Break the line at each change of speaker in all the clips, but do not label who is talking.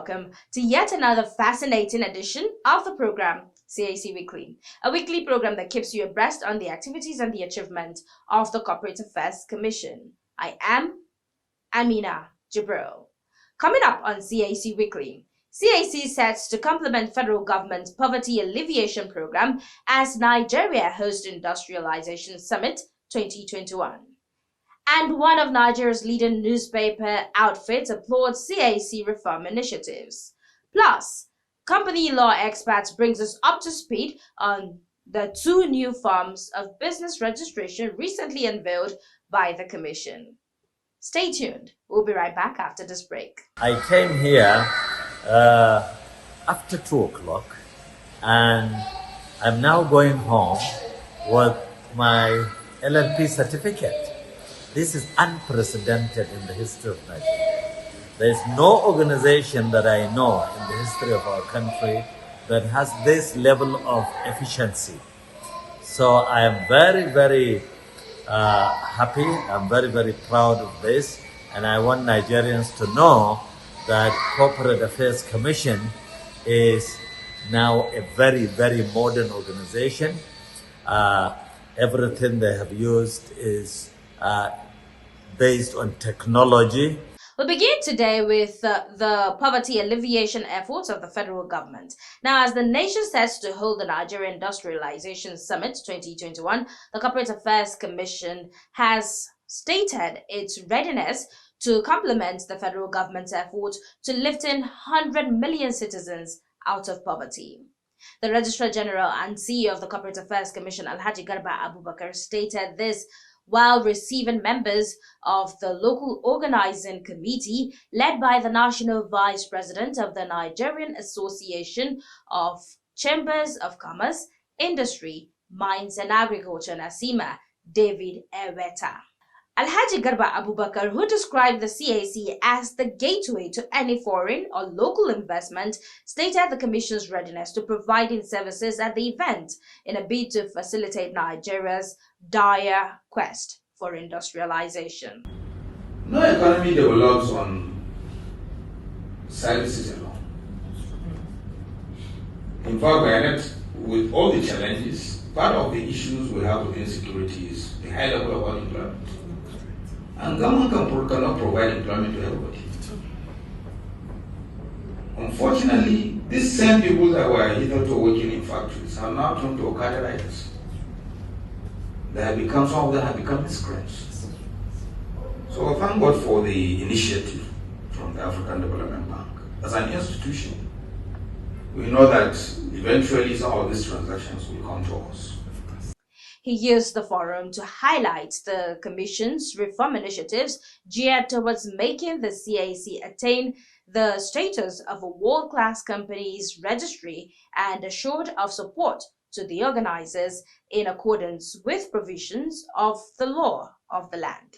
welcome to yet another fascinating edition of the program CAC Weekly, a weekly program that keeps you abreast on the activities and the achievement of the Corporate Affairs Commission. I am Amina Jibril. Coming up on CAC Weekly, CAC sets to complement federal government's poverty alleviation program as Nigeria hosts Industrialization Summit 2021. And one of Nigeria's leading newspaper outfits applauds CAC reform initiatives. Plus, company law experts brings us up to speed on the two new forms of business registration recently unveiled by the Commission. Stay tuned. We'll be right back after this break.
I came here after 2 o'clock and I'm now going home with my LLP certificate. This is unprecedented in the history of Nigeria. There is no organization that I know in the history of our country that has this level of efficiency. So I am very, very happy. I'm very, very proud of this. And I want Nigerians to know that Corporate Affairs Commission is now a very, very modern organization. Everything they have used is based on technology.
We'll begin today with the poverty alleviation efforts of the federal government. Now, as the nation sets to hold the Nigeria Industrialization Summit 2021, the Corporate Affairs Commission has stated its readiness to complement the federal government's effort to lifting 100 million citizens out of poverty. The Registrar General and CEO of the Corporate Affairs Commission, Alhaji Garba Abubakar, stated this while receiving members of the local organizing committee led by the National Vice President of the Nigerian Association of Chambers of Commerce, Industry, Mines and Agriculture, NACIMA, David Eweta. Alhaji Garba Abubakar, who described the CAC as the gateway to any foreign or local investment, stated the Commission's readiness to providing services at the event in a bid to facilitate Nigeria's dire quest for industrialization.
No economy develops on services alone. In fact, we are not, with all the challenges, part of the issues we have with insecurity is the high level of unemployment. And government cannot provide employment to everybody. Unfortunately, these same people that were hitherto working in factories have now turned to cartel riders. Some of them have become disgraced. So thank God for the initiative from the African Development Bank. As an institution, we know that eventually some of these transactions will come to us.
He used the forum to highlight the Commission's reform initiatives geared towards making the CAC attain the status of a world-class companies registry and assured of support to the organizers in accordance with provisions of the law of the land.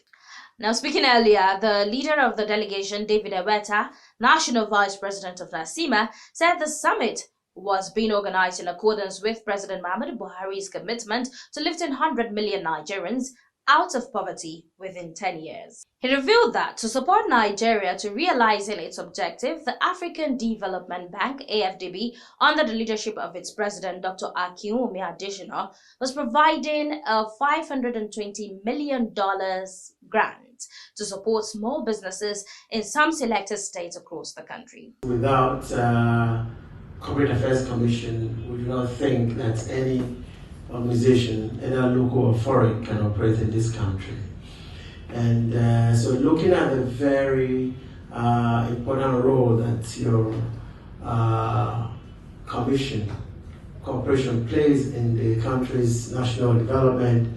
Now, speaking earlier, the leader of the delegation, David Eweta, National Vice President of NACIMA, said the summit was being organized in accordance with President Muhammadu Buhari's commitment to lifting 100 million Nigerians out of poverty within 10 years. He revealed that to support Nigeria to realizing its objective, the African Development Bank, AFDB, under the leadership of its president, Dr. Akinwumi Adesina, was providing a $520 million grant to support small businesses in some selected states across the country.
Without Corporate Affairs Commission, we do not think that any organization, either local or foreign, can operate in this country. And so looking at the very important role that your corporation plays in the country's national development,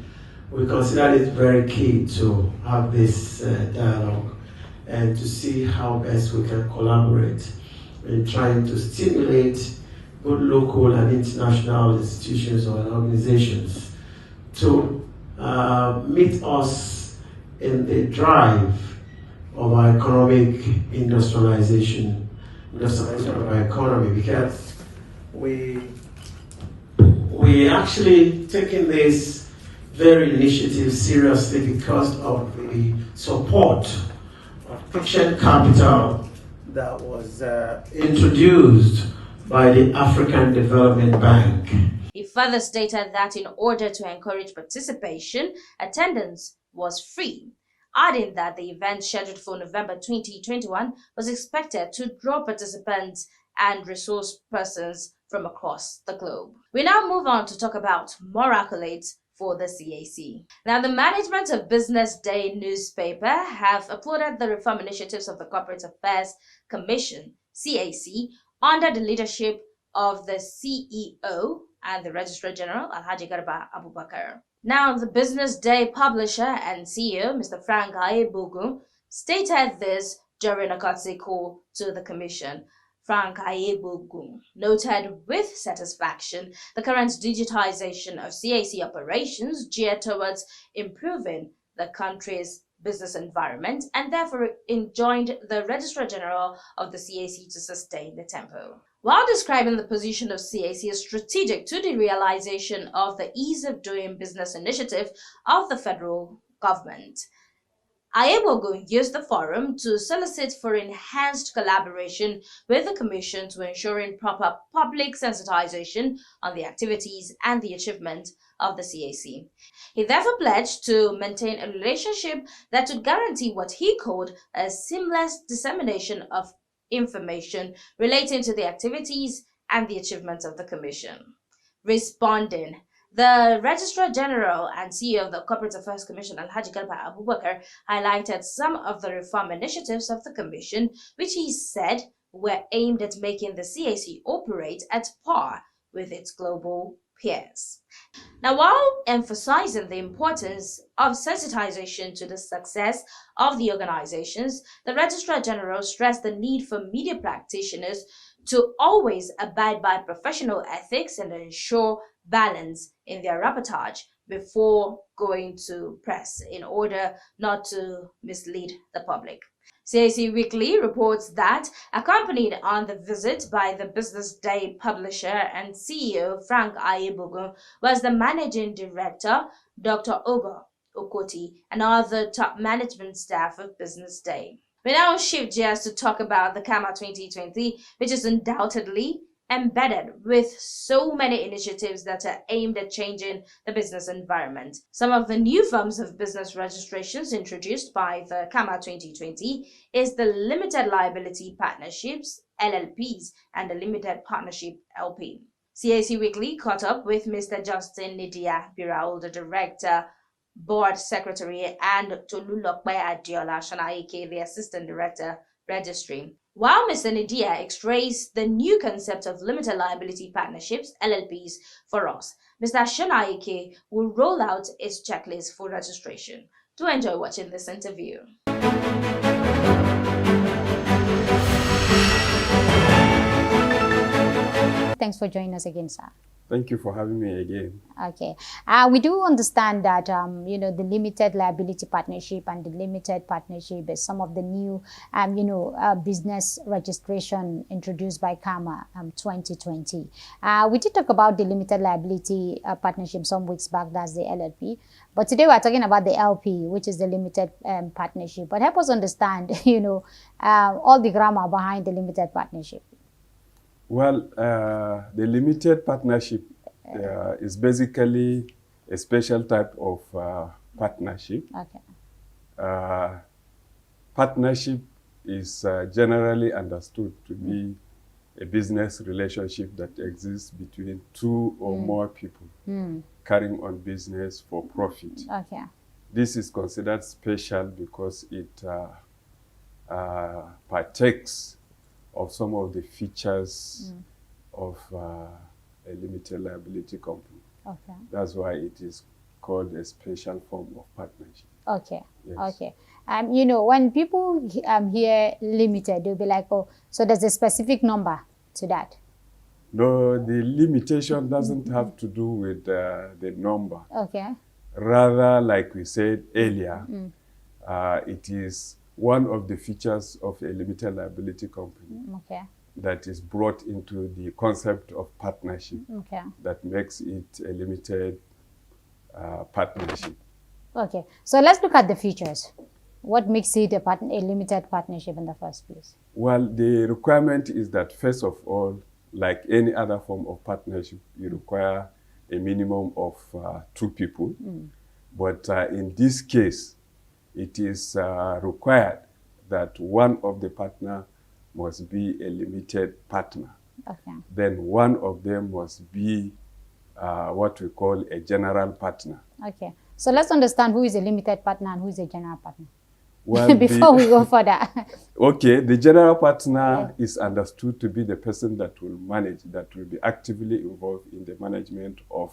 we consider it very key to have this dialogue and to see how best we can collaborate in trying to stimulate both local and international institutions or organizations to meet us in the drive of our economic industrialization of our economy, because we actually taking this very initiative seriously because of the support of patient capital that was introduced by the African Development Bank.
He further stated that in order to encourage participation, attendance was free, adding that the event scheduled for November 2021 was expected to draw participants and resource persons from across the globe. We now move on to talk about more accolades for the CAC. Now, the management of Business Day newspaper have applauded the reform initiatives of the Corporate Affairs Commission, CAC, under the leadership of the CEO and the Registrar General, Alhaji Garba Abubakar. Now, the Business Day publisher and CEO, Mr. Frank Ayebugu, stated this during a courtesy call to the Commission. Frank Ayebugu noted with satisfaction the current digitization of CAC operations geared towards improving the country's business environment and therefore enjoined the Registrar General of the CAC to sustain the tempo. While describing the position of CAC as strategic to the realization of the ease of doing business initiative of the federal government, Ayebugu used the forum to solicit for enhanced collaboration with the Commission to ensuring proper public sensitization on the activities and the achievement of the CAC. He therefore pledged to maintain a relationship that would guarantee what he called a seamless dissemination of information relating to the activities and the achievements of the Commission. Responding, the Registrar General and CEO of the Corporate Affairs Commission, Alhaji Garba Abubakar, highlighted some of the reform initiatives of the Commission, which he said were aimed at making the CAC operate at par with its global peers. Now, while emphasizing the importance of sensitization to the success of the organizations, the Registrar General stressed the need for media practitioners to always abide by professional ethics and ensure balance in their reportage before going to press in order not to mislead the public. CAC Weekly reports that, accompanied on the visit by the Business Day publisher and CEO Frank Ayebugu, was the managing director, Dr. Ogo Okoti, and other top management staff of Business Day. We now shift gears to talk about the CAMA 2020, which is undoubtedly embedded with so many initiatives that are aimed at changing the business environment. Some of the new forms of business registrations introduced by the CAMA 2020 is the Limited Liability Partnerships, LLPs, and the Limited Partnership LP. CAC Weekly caught up with Mr. Justin Nidia Biraul, the Director, Board Secretary, and Tolulokpe Adiola Shanaike, the Assistant Director, Registry. While Mr. Nidia x-rays the new concept of limited liability partnerships, LLPs, for us, Mr. Shanaike will roll out its checklist for registration. Do enjoy watching this interview.
Thanks for joining us again, sir.
Thank you for having me again.
Okay. We do understand that, the limited liability partnership and the limited partnership is some of the new, business registration introduced by CAMA 2020. We did talk about the limited liability partnership some weeks back, that's the LLP. But today we're talking about the LP, which is the limited partnership. But help us understand, all the grammar behind the limited partnership.
Well, the limited partnership is basically a special type of partnership.
Okay.
Partnership is generally understood to be a business relationship that exists between two or more people carrying on business for profit.
Okay.
This is considered special because it partakes of some of the features of a limited liability company.
Okay.
That's why it is called a special form of partnership.
Okay.
Yes.
Okay. When people hear limited, they'll be like, oh, so there's a specific number to that.
No, the limitation doesn't have to do with the number.
Okay.
Rather, like we said earlier, it is one of the features of a limited liability company that is brought into the concept of partnership that makes it a limited partnership.
Okay, so let's look at the features. What makes it a limited partnership in the first place?
Well, the requirement is that, first of all, like any other form of partnership, you require a minimum of 2 people. But in this case, it is required that one of the partner must be a limited partner.
Okay.
Then one of them must be what we call a general partner.
Okay. So let's understand who is a limited partner and who is a general partner.
Well,
before we go further.
Okay, the general partner is understood to be the person that will manage, that will be actively involved in the management of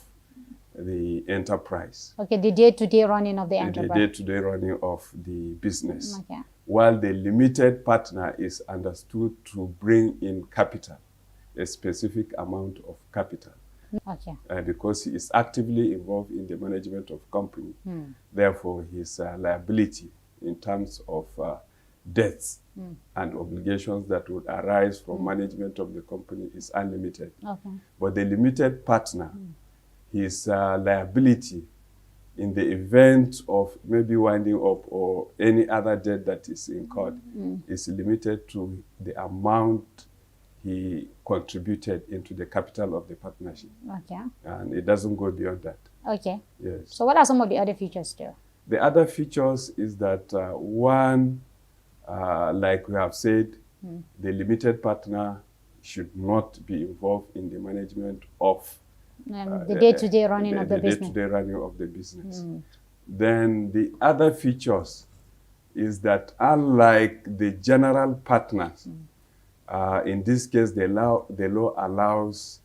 the enterprise.
Okay, the day-to-day running of the enterprise.
The day-to-day running of the business.
Okay.
While the limited partner is understood to bring in capital, a specific amount of capital.
Okay.
Because he is actively involved in the management of company. Therefore, his liability in terms of debts and obligations that would arise from management of the company is unlimited.
Okay.
But the limited partner, his liability in the event of maybe winding up or any other debt that is incurred is limited to the amount he contributed into the capital of the partnership.
Okay.
And it doesn't go beyond that.
Okay.
Yes.
So what are some of the other features there?
The other features is that one, like we have said, the limited partner should not be involved in the management of
the day-to-day running of the business.
The day-to-day running of the business. Then the other features is that unlike the general partners, in this case, the law allows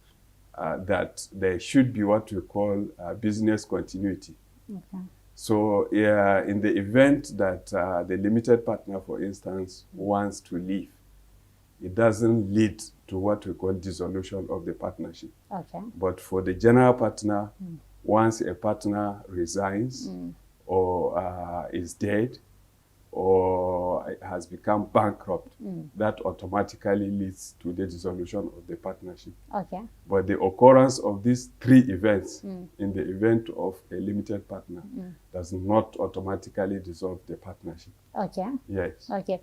that there should be what we call business continuity.
Okay.
So in the event that the limited partner, for instance, wants to leave, it doesn't lead to what we call dissolution of the partnership.
Okay.
But for the general partner, once a partner resigns or is dead or has become bankrupt, that automatically leads to the dissolution of the partnership.
Okay.
But the occurrence of these 3 events in the event of a limited partner does not automatically dissolve the partnership.
Okay.
Yes.
Okay.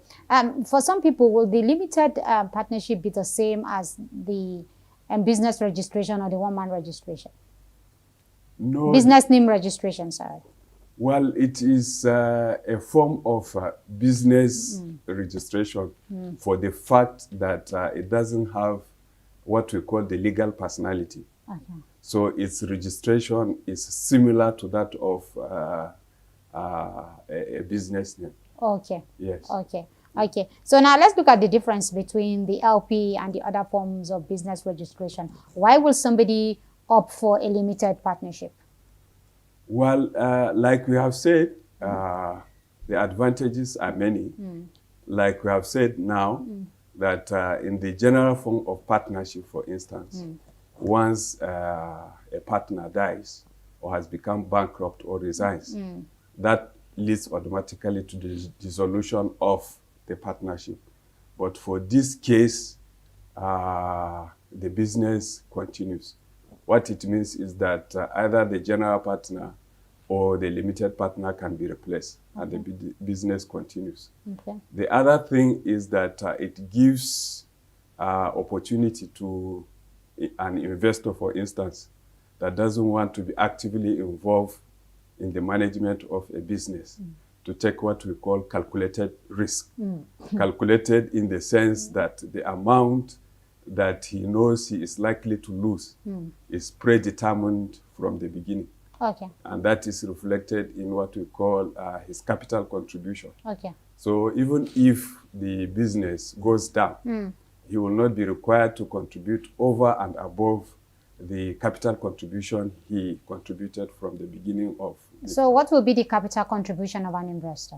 For some people, will the limited partnership be the same as the business registration or the one-man registration?
No.
Business name registration, sorry.
Well, it is a form of business registration for the fact that it doesn't have what we call the legal personality.
Okay.
So its registration is similar to that of a business name.
Okay.
Yes.
Okay. Okay. So now let's look at the difference between the LP and the other forms of business registration. Why will somebody opt for a limited partnership?
Well, like we have said, the advantages are many. Like we have said now, that in the general form of partnership, for instance, once a partner dies or has become bankrupt or resigns, that leads automatically to the dissolution of the partnership. But for this case, the business continues. What it means is that either the general partner or the limited partner can be replaced, and the business continues.
Okay.
The other thing is that it gives opportunity to an investor, for instance, that doesn't want to be actively involved in the management of a business to take what we call calculated risk. Calculated in the sense that the amount that he knows he is likely to lose is predetermined from the beginning.
Okay.
And that is reflected in what we call his capital contribution.
Okay.
So even if the business goes down, he will not be required to contribute over and above the capital contribution he contributed from the beginning of.
So what will be the capital contribution of an investor?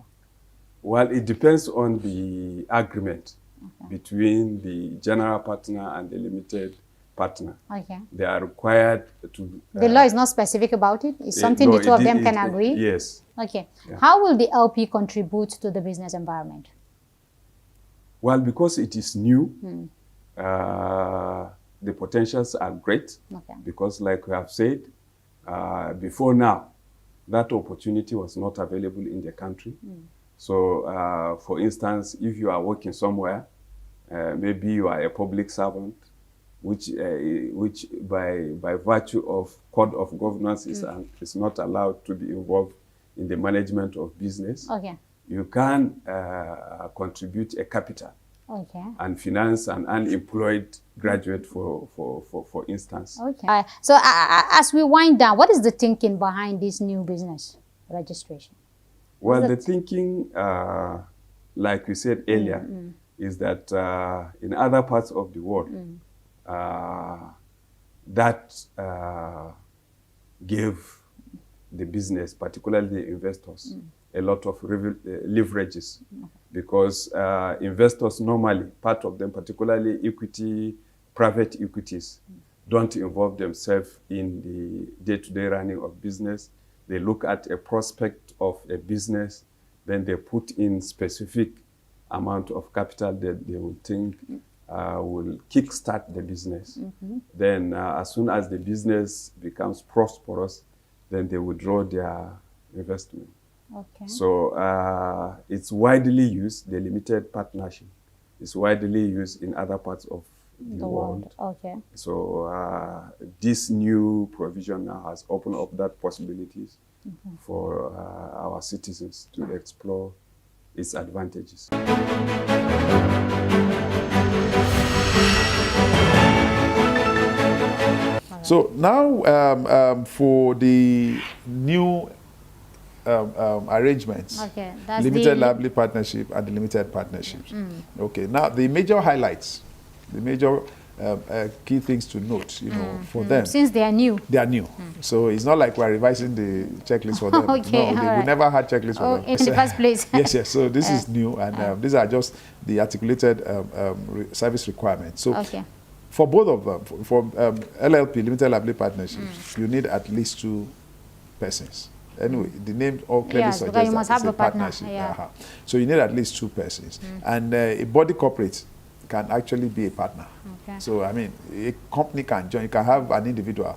Well, it depends on the agreement between the general partner and the limited partner.
Okay.
They are required to...
the law is not specific about it? It's something the two of them can agree?
Yes.
Okay.
Yeah.
How will the LP contribute to the business environment?
Well, because it is new, the potentials are great.
Okay.
Because like we have said, before now, that opportunity was not available in the country. So, for instance, if you are working somewhere, maybe you are a public servant, which by virtue of code of governance is not allowed to be involved in the management of business.
Okay.
You can contribute a capital.
Okay.
And finance an unemployed graduate, for instance.
Okay. So as we wind down, what is the thinking behind this new business registration?
Well, the thinking, like we said earlier, is that in other parts of the world, that gave the business, particularly the investors, a lot of leverages, because investors normally, part of them, particularly equity, private equities, don't involve themselves in the day-to-day running of business. They look at a prospect of a business, then they put in specific amount of capital that they will think will kickstart the business. Then as soon as the business becomes prosperous, then they withdraw their investment.
Okay.
So it's widely used, the limited partnership. It's widely used in other parts of the world.
Okay.
So this new provision now has opened up that possibilities for our citizens to explore its advantages.
So now for the new arrangements,
that's
limited liability partnership and the limited partnerships. Okay, now the major highlights, the major key things to note, for them.
Since they are new.
They are new. So it's not like we're revising the checklist for them.
Okay,
No, we never had checklists for them.
In the first place.
Yes. So this is new, and these are just the articulated service requirements. So for both of them, for LLP, limited liability partnerships, you need at least 2 persons. Anyway, the name all clearly suggests
you must
that
have
it's
a partner.
partnership. So you need at least 2 persons. And a body corporate can actually be a partner.
Okay.
So, I mean, a company can join. You can have an individual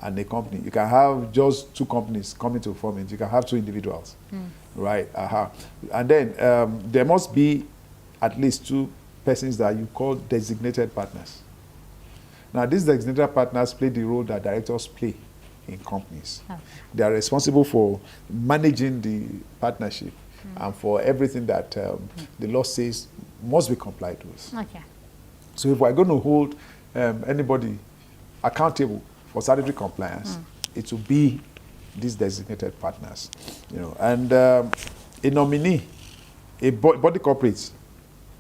and a company. You can have just 2 companies coming to form it. You can have 2 individuals, right? And then there must be at least 2 persons that you call designated partners. Now, these designated partners play the role that directors play in companies. They are responsible for managing the partnership and for everything that the law says must be complied with.
Okay.
So if we're going to hold anybody accountable for statutory compliance, it will be these designated partners. And a nominee, a body corporate,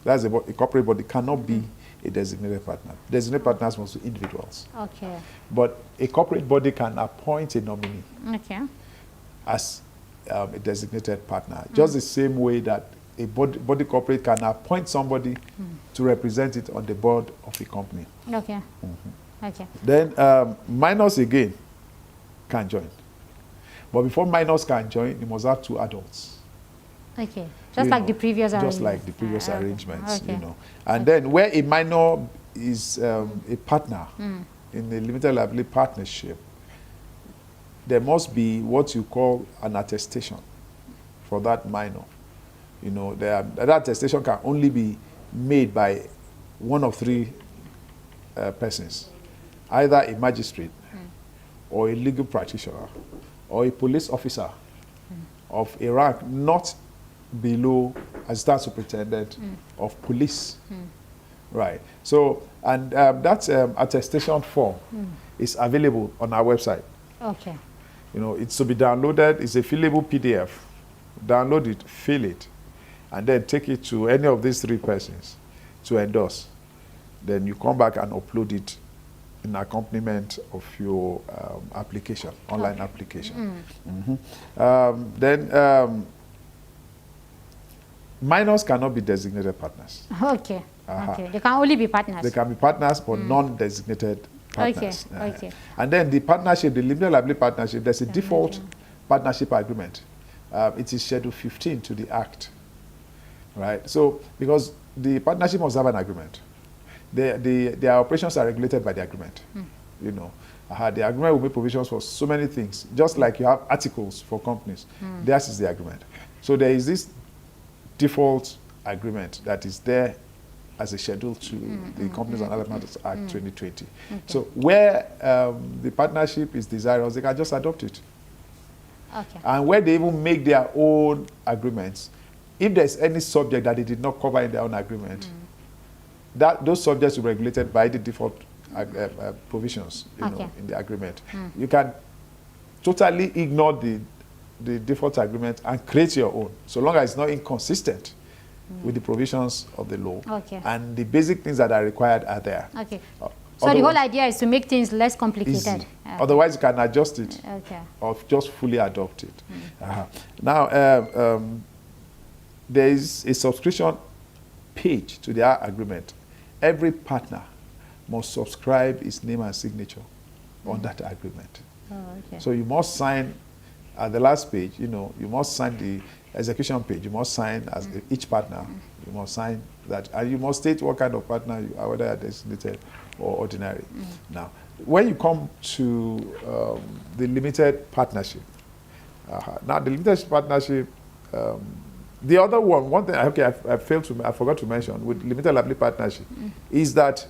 that's a corporate body, cannot be a designated partner. Designated partners must be individuals.
Okay.
But a corporate body can appoint a nominee as a designated partner, just the same way that a body corporate can appoint somebody to represent it on the board of a company.
Okay. Okay.
Then minors again can join. But before minors can join, you must have 2 adults.
Okay. Just like the previous arrangements.
Just like the previous arrangements,
Okay.
And then where a minor is a partner in a limited liability partnership, there must be what you call an attestation for that minor. That attestation can only be made by one of 3 persons, either a magistrate or a legal practitioner or a police officer of a rank not below assistant superintendent of police. Right. So, and that attestation form is available on our website.
Okay.
It's to be downloaded. It's a fillable PDF. Download it, fill it, and then take it to any of these 3 persons to endorse. Then you come back and upload it in accompaniment of your application, online application. Then minors cannot be designated partners.
Okay. Okay. They can only be partners.
They can be partners, but non-designated partners.
Okay.
And then the partnership, the limited liability partnership, there's a default partnership agreement. It is Schedule 15 to the Act, right? So, because the partnership must have an agreement. Their operations are regulated by the agreement. The agreement will make provisions for so many things, just like you have articles for companies. Theirs is the agreement. So there is this default agreement that is there as a schedule to the Companies and Other Matters Act 2020.
Okay.
So where the partnership is desirous, they can just adopt it.
Okay.
And where they even make their own agreements, if there's any subject that they did not cover in their own agreement, those subjects will be regulated by the default provisions in the agreement. You can totally ignore the default agreement and create your own, so long as it's not inconsistent with the provisions of the law.
Okay.
And the basic things that are required are there.
Okay. So the whole idea is to make things less complicated.
Easy. Otherwise, you can adjust it or just fully adopt it. Now, there is a subscription page to their agreement. Every partner must subscribe his name and signature on that agreement.
Oh, okay.
So you must sign at the last page, you must sign the execution page. You must sign as each partner. You must sign that, and you must state what kind of partner you are, whether designated or ordinary. Now, when you come to the limited partnership, now the limited partnership, the other one thing I forgot to mention with limited liability partnership is that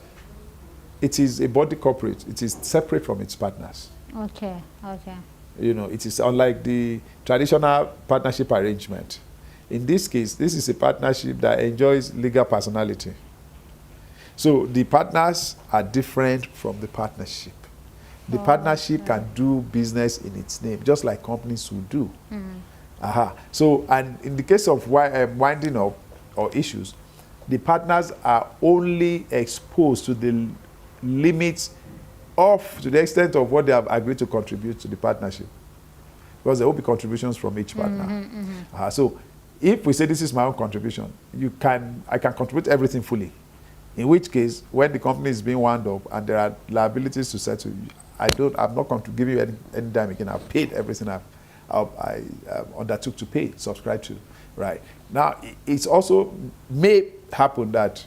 it is a body corporate. It is separate from its partners.
Okay. Okay.
It is unlike the traditional partnership arrangement. In this case, this is a partnership that enjoys legal personality. So the partners are different from the partnership. The partnership can do business in its name, just like companies will do. So, and in the case of winding up or issues, the partners are only exposed to the limits to the extent of what they have agreed to contribute to the partnership, because there will be contributions from each partner. So if we say this is my own contribution, I can contribute everything fully, in which case when the company is being wound up and there are liabilities to settle, I'm not going to give you any dime again. I've paid everything I undertook to pay, subscribe to. Right now, it's also may happen that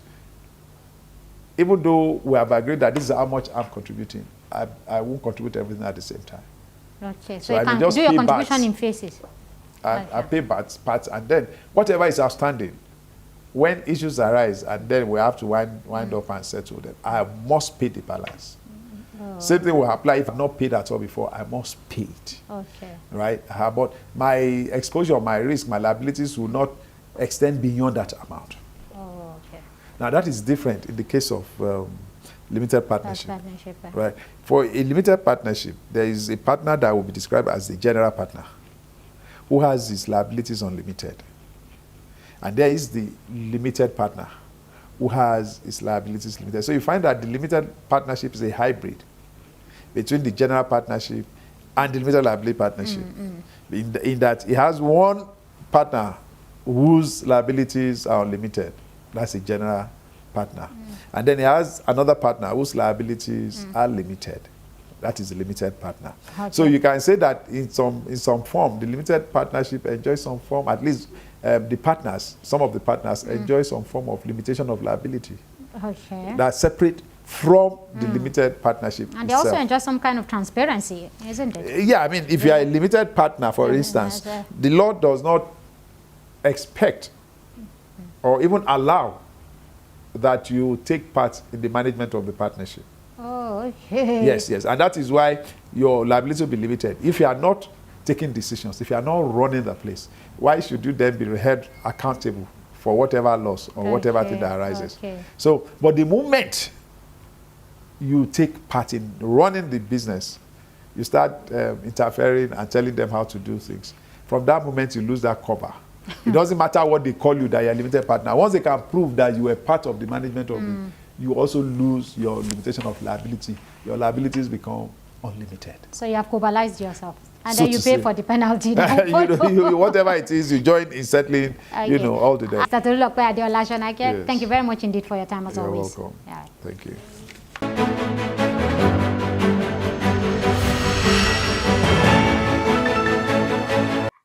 even though we have agreed that this is how much I'm contributing, I won't contribute everything at the same time.
Okay, so you can do your contribution in phases.
I pay parts, and then whatever is outstanding, when issues arise, and then we have to wind up and settle them, I must pay the balance. Same thing will apply if I've not paid at all before. I must pay it. Okay. Right? But my exposure, my risk, my liabilities will not extend beyond that amount.
Oh, okay.
Now that is different in the case of limited partnership. Right? For a limited partnership, there is a partner that will be described as the general partner, who has his liabilities unlimited. And there is the limited partner, who has his liabilities limited. So you find that the limited partnership is a hybrid between the general partnership and the limited liability partnership. In that it has one partner whose liabilities are unlimited. That's a general partner. And then it has another partner whose liabilities are limited. That is a limited partner. Okay. So you can say that in some form, the limited partnership enjoys some form, at least some of the partners enjoy some form of limitation of liability. Okay. That's separate from the limited partnership
and they itself. Also enjoy some kind of transparency, isn't it?
Yeah, I mean, if you are a limited partner, for instance, the law does not expect or even allow that you take part in the management of the partnership.
Oh, okay.
Yes, and that is why your liability will be limited. If you are not taking decisions, if you are not running the place, why should you then be held accountable for whatever loss or whatever thing that arises? Okay. So, but the moment you take part in running the business, you start interfering and telling them how to do things. From that moment, you lose that cover. It doesn't matter what they call you, that you're a limited partner. Once they can prove that you were part of the management of it, you also lose your limitation of liability. Your liabilities become unlimited.
So you have globalized yourself. And then you pay for the penalty.
Whatever it is, you join in settling, all the day.
Yes. Thank you very much indeed for your time as always.
You're welcome. Yeah. Thank you.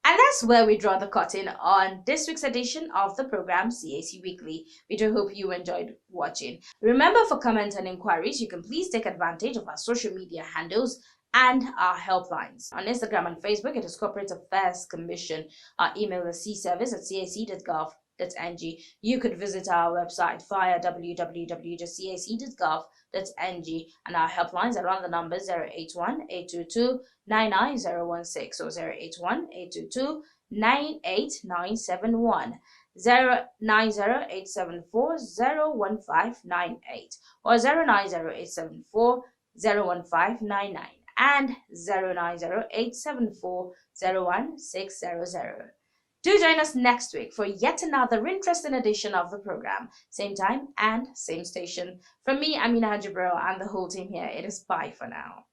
And that's where we draw the curtain on this week's edition of the program CAC Weekly. We do hope you enjoyed watching. Remember, for comments and inquiries, you can please take advantage of our social media handles and our helplines. On Instagram and Facebook, it is Corporate Affairs Commission. Our email is cservice@cac.gov.ng. You could visit our website via www.cac.gov.ng, and our helplines are on the numbers 081-822-99016 or 081-822-98971, 090-874-01598 or 090-874-01599 and 090-874-01600. Do join us next week for yet another interesting edition of the program. Same time and same station. From me, Amina Hajibril, and the whole team here, it is bye for now.